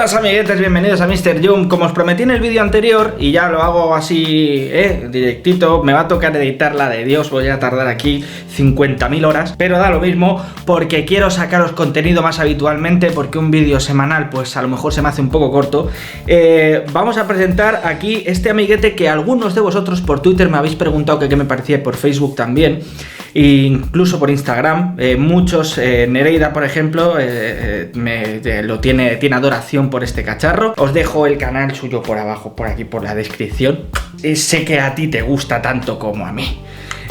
buenas amiguetes, bienvenidos a Mr. Jump. Como os prometí en el vídeo anterior, y ya lo hago así, directito, me va a tocar editar la de Dios, voy a tardar aquí 50.000 horas, pero da lo mismo porque quiero sacaros contenido más habitualmente, porque un vídeo semanal pues a lo mejor se me hace un poco corto. Vamos a presentar aquí este amiguete que algunos de vosotros por Twitter me habéis preguntado que qué me parecía, por Facebook también, e incluso por Instagram. Muchos, Nereida por ejemplo, tiene adoración por este cacharro. Os dejo el canal suyo por abajo, por aquí, por la descripción. Sé que a ti te gusta tanto como a mí.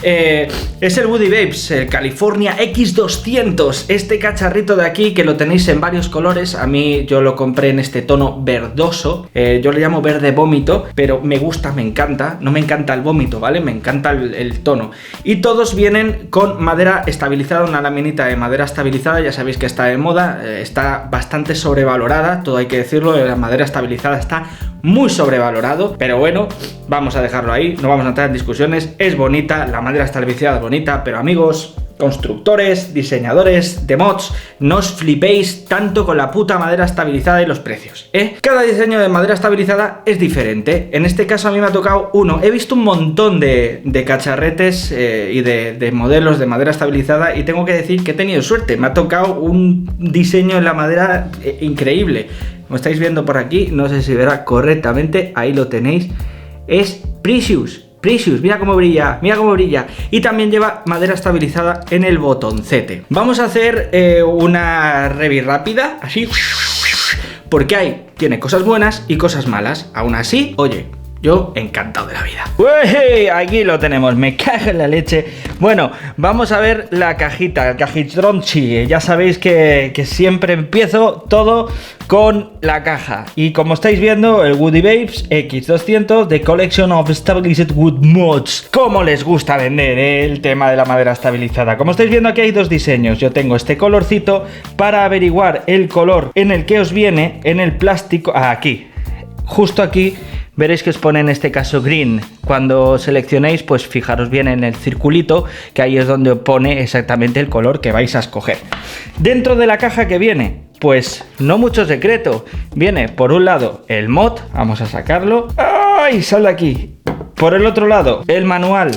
Es el Woody Vapes, el California X200, este cacharrito de aquí que lo tenéis en varios colores. A mí yo lo compré en este tono verdoso, yo le llamo verde vómito, pero me gusta, me encanta. No me encanta el vómito, ¿vale? Me encanta el tono. Y todos vienen con madera estabilizada, una laminita de madera estabilizada. Ya sabéis que está de moda, está bastante sobrevalorada, todo hay que decirlo. La madera estabilizada está muy sobrevalorado, pero bueno, vamos a dejarlo ahí, no vamos a entrar en discusiones. Es bonita, la madera estabilizada es bonita, pero amigos, constructores, diseñadores de mods, no os flipéis tanto con la puta madera estabilizada y los precios, Cada diseño de madera estabilizada es diferente. En este caso a mí me ha tocado uno. He visto un montón de cacharretes y de modelos de madera estabilizada, y tengo que decir que he tenido suerte. Me ha tocado un diseño en la madera increíble. Como estáis viendo por aquí, no sé si verá correctamente, ahí lo tenéis. Es Precious, mira cómo brilla, mira cómo brilla. Y también lleva madera estabilizada en el botoncete. Vamos a hacer una review rápida, así, porque tiene cosas buenas y cosas malas. Aún así, oye, yo encantado de la vida. ¡Uey! Aquí lo tenemos, me cago en la leche. Bueno, vamos a ver la cajita, el cajitronchi. Ya sabéis que siempre empiezo todo con la caja. Y como estáis viendo, el Woody Vapes X200 The Collection of Stabilized Wood Mods. ¿Cómo les gusta vender el tema de la madera estabilizada? Como estáis viendo, aquí hay dos diseños. Yo tengo este colorcito para averiguar el color en el que os viene en el plástico. Aquí, justo aquí. Veréis que os pone en este caso green. Cuando seleccionéis, pues fijaros bien en el circulito, que ahí es donde pone exactamente el color que vais a escoger. Dentro de la caja que viene, pues no mucho secreto. Viene por un lado el mod, vamos a sacarlo. ¡Ay! Sal de aquí. Por el otro lado, el manual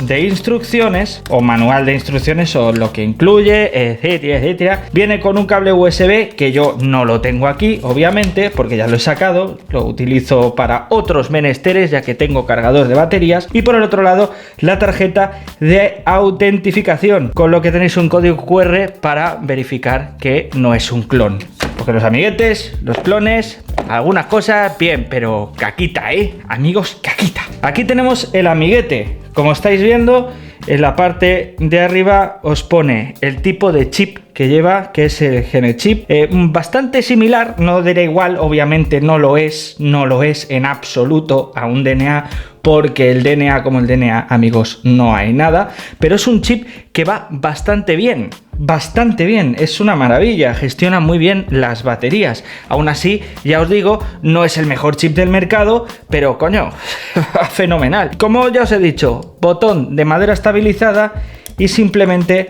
de instrucciones, o manual de instrucciones, o lo que incluye, etcétera, etcétera. Viene con un cable USB que yo no lo tengo aquí, obviamente, porque ya lo he sacado. Lo utilizo para otros menesteres, ya que tengo cargador de baterías. Y por el otro lado, la tarjeta de autentificación, con lo que tenéis un código QR para verificar que no es un clon. Porque los amiguetes, los clones, algunas cosas bien, pero caquita, amigos, caquita. Aquí tenemos el amiguete. Como estáis viendo, en la parte de arriba os pone el tipo de chip que lleva, que es el Genechip. Bastante similar, no diré igual, obviamente no lo es en absoluto a un DNA, porque el DNA, como el DNA, amigos, no hay nada, pero es un chip que va bastante bien, es una maravilla, gestiona muy bien las baterías. Aún así, ya os digo, no es el mejor chip del mercado, pero coño, fenomenal. Como ya os he dicho, botón de madera estabilizada, y simplemente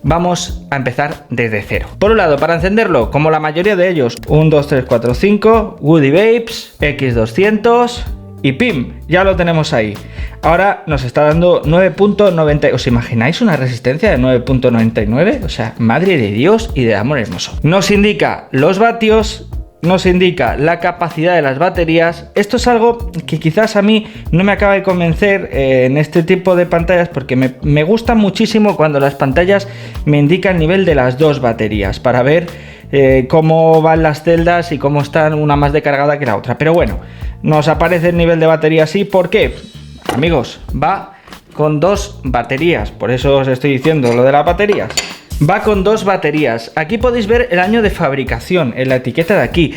vamos a empezar desde cero. Por un lado, para encenderlo, como la mayoría de ellos, 1, 2, 3, 4, 5, Woody Vapes X200 y ¡pim! Ya lo tenemos ahí. Ahora nos está dando 9.90. ¿Os imagináis una resistencia de 9.99? O sea, madre de Dios y de amor hermoso. Nos indica los vatios, nos indica la capacidad de las baterías. Esto es algo que quizás a mí no me acaba de convencer en este tipo de pantallas, porque me gusta muchísimo cuando las pantallas me indican el nivel de las dos baterías, para ver cómo van las celdas y cómo están una más descargada que la otra. Pero bueno, nos aparece el nivel de batería así. ¿Por qué? Amigos, va con dos baterías, por eso os estoy diciendo lo de las baterías. Va con dos baterías. Aquí podéis ver el año de fabricación en la etiqueta de aquí.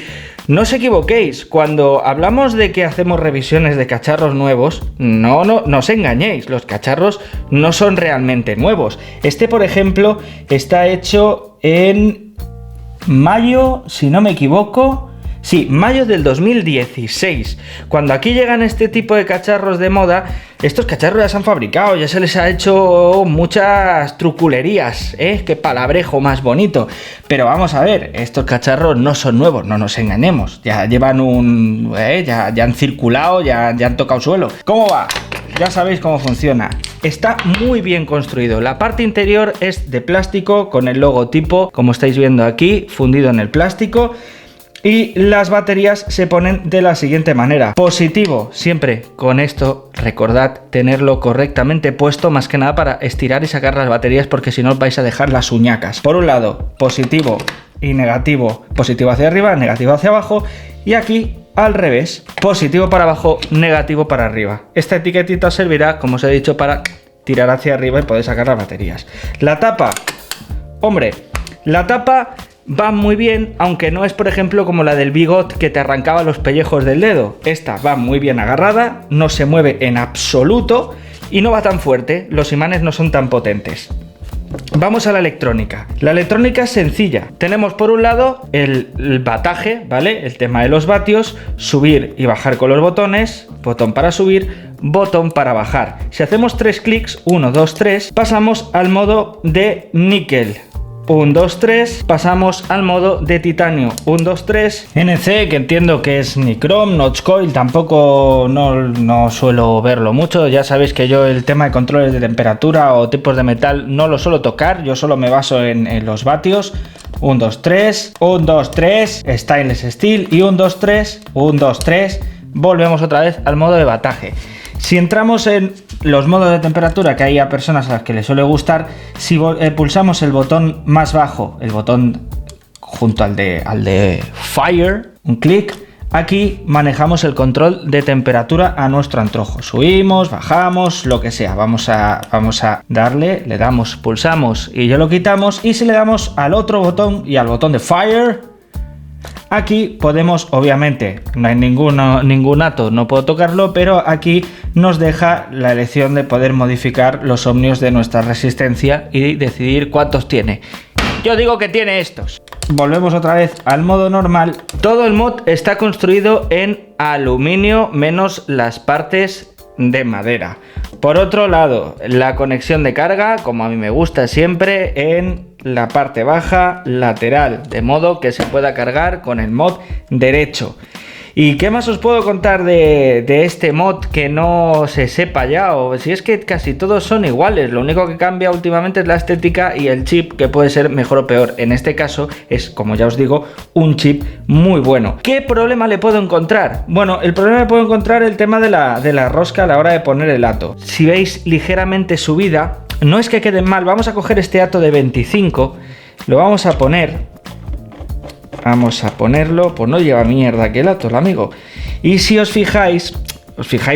No os equivoquéis, cuando hablamos de que hacemos revisiones de cacharros nuevos, no os engañéis, los cacharros no son realmente nuevos. Este, por ejemplo, está hecho en mayo, si no me equivoco. Sí, mayo del 2016. Cuando aquí llegan este tipo de cacharros de moda, estos cacharros ya se han fabricado, ya se les ha hecho muchas truculerías, ¿eh? Qué palabrejo más bonito. Pero vamos a ver, estos cacharros no son nuevos, no nos engañemos. Ya llevan ya han circulado, ya han tocado suelo. ¿Cómo va? Ya sabéis cómo funciona. Está muy bien construido. La parte interior es de plástico con el logotipo, como estáis viendo aquí, fundido en el plástico. Y las baterías se ponen de la siguiente manera. Positivo, siempre con esto, recordad tenerlo correctamente puesto, más que nada para estirar y sacar las baterías, porque si no os vais a dejar las uñacas. Por un lado, positivo y negativo. Positivo hacia arriba, negativo hacia abajo. Y aquí, al revés, positivo para abajo, negativo para arriba. Esta etiquetita servirá, como os he dicho, para tirar hacia arriba y poder sacar las baterías. La tapa, hombre, la tapa va muy bien, aunque no es, por ejemplo, como la del Bigot que te arrancaba los pellejos del dedo. Esta va muy bien agarrada, no se mueve en absoluto y no va tan fuerte, los imanes no son tan potentes. Vamos a la electrónica. La electrónica es sencilla. Tenemos por un lado el bataje, ¿vale? El tema de los vatios, subir y bajar con los botones, botón para subir, botón para bajar. Si hacemos 3 clics, 1, 2, 3, pasamos al modo de níquel. 1, 2, 3, pasamos al modo de titanio. 1, 2, 3. NC, que entiendo que es ni Chrome, Notch Coil, tampoco no suelo verlo mucho. Ya sabéis que yo el tema de controles de temperatura o tipos de metal no lo suelo tocar. Yo solo me baso en los vatios. 1, 2, 3, 1, 2, 3, Stainless Steel y 1, 2, 3, 1, 2, 3. Volvemos otra vez al modo de bataje. Si entramos en los modos de temperatura, que hay a personas a las que les suele gustar, si pulsamos el botón más bajo, el botón junto al de Fire, un clic, aquí manejamos el control de temperatura a nuestro antojo. Subimos, bajamos, lo que sea. Vamos a darle, le damos, pulsamos y ya lo quitamos. Y si le damos al otro botón y al botón de Fire, aquí podemos, obviamente, no hay ningún ato, no puedo tocarlo, pero aquí nos deja la elección de poder modificar los ohmios de nuestra resistencia y decidir cuántos tiene. Yo digo que tiene estos. Volvemos otra vez al modo normal. Todo el mod está construido en aluminio menos las partes de madera. Por otro lado, la conexión de carga, como a mí me gusta siempre, en la parte baja lateral, de modo que se pueda cargar con el mod derecho. ¿Y qué más os puedo contar de este mod que no se sepa ya? O si es que casi todos son iguales, lo único que cambia últimamente es la estética y el chip, que puede ser mejor o peor. En este caso es, como ya os digo, un chip muy bueno. ¿Qué problema le puedo encontrar? Bueno, el problema le puedo encontrar el tema de la rosca a la hora de poner el ato. Si veis ligeramente subida, no es que queden mal. Vamos a coger este ato de 25, lo vamos a poner. Vamos a ponerlo, pues no lleva mierda que el ato, el amigo. Y si os fijáis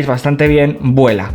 bastante bien, vuela.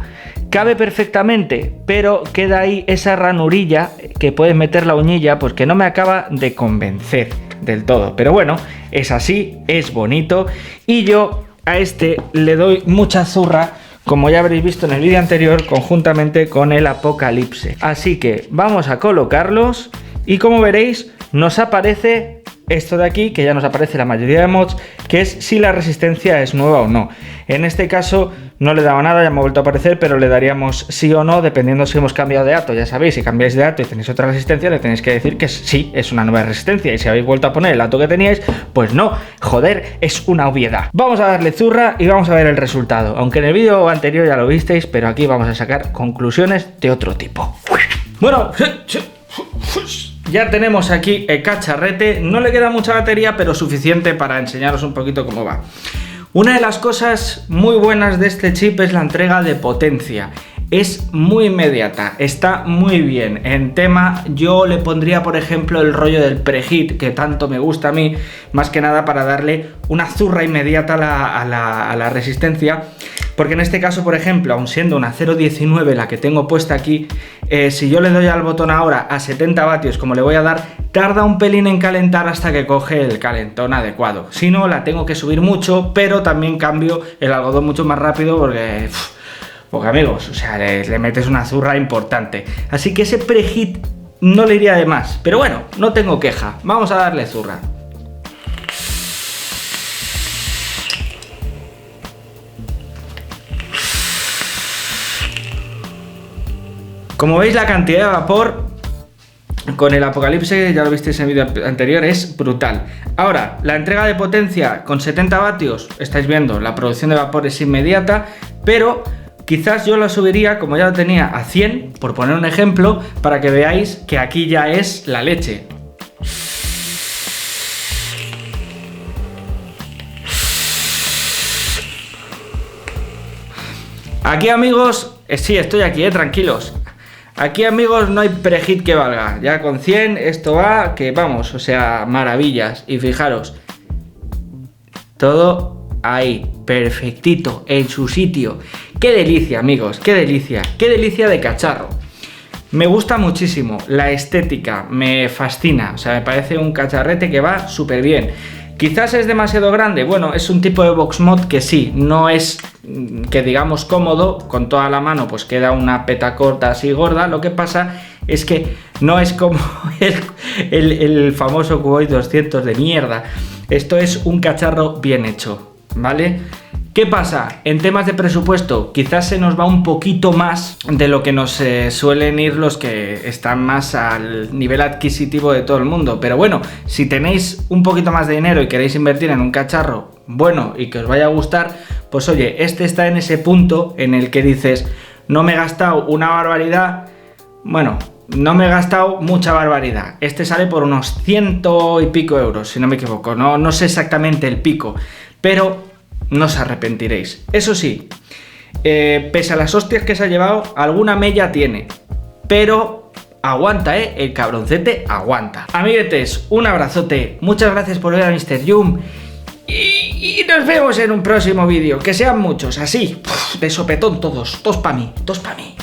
Cabe perfectamente, pero queda ahí esa ranurilla que puedes meter la uñilla, pues que no me acaba de convencer del todo. Pero bueno, es así, es bonito. Y yo a este le doy mucha zurra, como ya habréis visto en el vídeo anterior, conjuntamente con el Apocalipse. Así que vamos a colocarlos y como veréis, nos aparece esto de aquí, que ya nos aparece la mayoría de mods, que es si la resistencia es nueva o no. En este caso no le daba nada, ya me ha vuelto a aparecer, pero le daríamos sí o no, dependiendo si hemos cambiado de ato. Ya sabéis, si cambiáis de ato y tenéis otra resistencia, le tenéis que decir que sí, es una nueva resistencia. Y si habéis vuelto a poner el ato que teníais, pues no, joder, es una obviedad. Vamos a darle zurra y vamos a ver el resultado. Aunque en el vídeo anterior ya lo visteis, pero aquí vamos a sacar conclusiones de otro tipo. Bueno, ya tenemos aquí el cacharrete. No le queda mucha batería, pero suficiente para enseñaros un poquito cómo va. Una de las cosas muy buenas de este chip es la entrega de potencia. Es muy inmediata, está muy bien. En tema, yo le pondría, por ejemplo, el rollo del preheat, que tanto me gusta a mí, más que nada para darle una zurra inmediata a la resistencia. Porque en este caso, por ejemplo, aun siendo una 0.19 la que tengo puesta aquí, si yo le doy al botón ahora a 70 vatios, como le voy a dar, tarda un pelín en calentar hasta que coge el calentón adecuado. Si no, la tengo que subir mucho, pero también cambio el algodón mucho más rápido porque amigos, o sea, le metes una zurra importante. Así que ese preheat no le iría de más. Pero bueno, no tengo queja. Vamos a darle zurra. Como veis, la cantidad de vapor con el Apocalipse, ya lo visteis en el vídeo anterior, es brutal. Ahora, la entrega de potencia con 70 vatios, estáis viendo, la producción de vapor es inmediata, pero quizás yo la subiría, como ya lo tenía, a 100, por poner un ejemplo, para que veáis que aquí ya es la leche. Aquí, amigos, sí, estoy aquí, tranquilos. Aquí, amigos, no hay preheat que valga. Ya con 100 esto va, que vamos, o sea, maravillas. Y fijaros, todo ahí, perfectito, en su sitio. ¡Qué delicia, amigos! ¡Qué delicia! ¡Qué delicia de cacharro! Me gusta muchísimo, la estética me fascina. O sea, me parece un cacharrete que va súper bien. Quizás es demasiado grande, bueno, es un tipo de box mod que sí, no es que digamos cómodo, con toda la mano pues queda una peta corta así gorda. Lo que pasa es que no es como el famoso Kuboid 200 de mierda. Esto es un cacharro bien hecho, ¿vale? ¿Qué pasa? En temas de presupuesto, quizás se nos va un poquito más de lo que nos suelen ir los que están más al nivel adquisitivo de todo el mundo. Pero bueno, si tenéis un poquito más de dinero y queréis invertir en un cacharro bueno y que os vaya a gustar, pues oye, este está en ese punto en el que dices, no me he gastado una barbaridad, bueno, no me he gastado mucha barbaridad. Este sale por unos 100 y pico euros, si no me equivoco, no sé exactamente el pico, pero no os arrepentiréis. Eso sí, pese a las hostias que se ha llevado, alguna mella tiene, pero aguanta, el cabroncete aguanta. Amiguetes, un abrazote, muchas gracias por ver a Mr. Yum y nos vemos en un próximo vídeo, que sean muchos, así, de sopetón todos pa' mí, todos pa' mí.